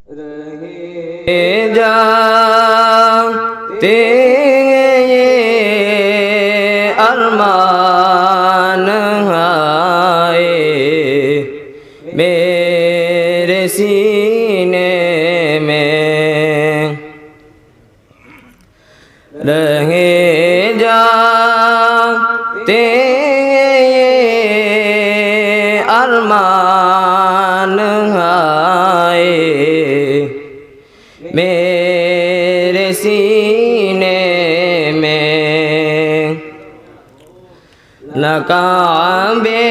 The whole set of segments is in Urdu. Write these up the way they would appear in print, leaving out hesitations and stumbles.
رہے جاتے یہ ارمان آئے میرے سینے میں، رہے جاتے یہ ارمان آئے میرے سینے میں، نہ کعبے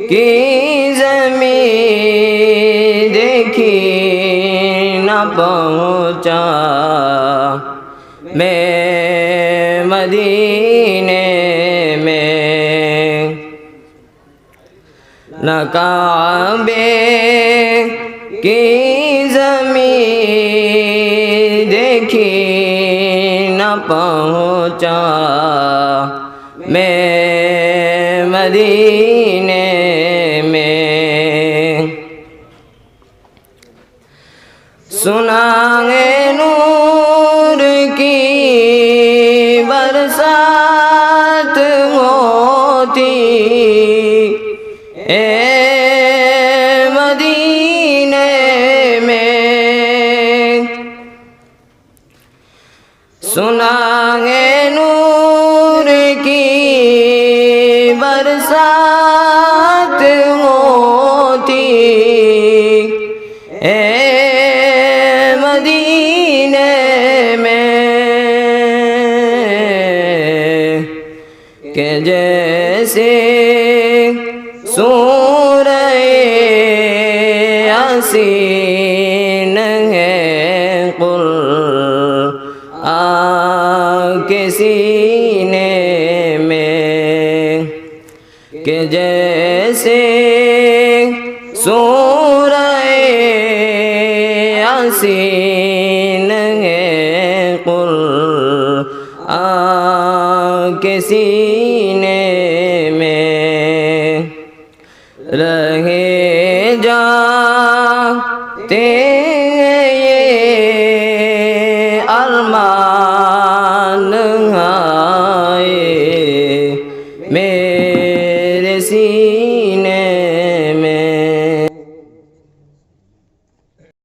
کی زمین دیکھی نہ پہنچا میں مدینے میں، نہ کعبے کی زمین دیکھی نہ پہنچا میں مدینے میں، سنا ہے نور کی برسات ہوتی اے مدینے میں، سنا ہے نور کی برسات ہوتی اے مدینے میں، کہ جیسے سورہ یاسین ہے قرآن کے سینے میں، کہ جیسے سورہ یاسین ہے قرآن کے سینے میں، رہے جاتے یہ ارمان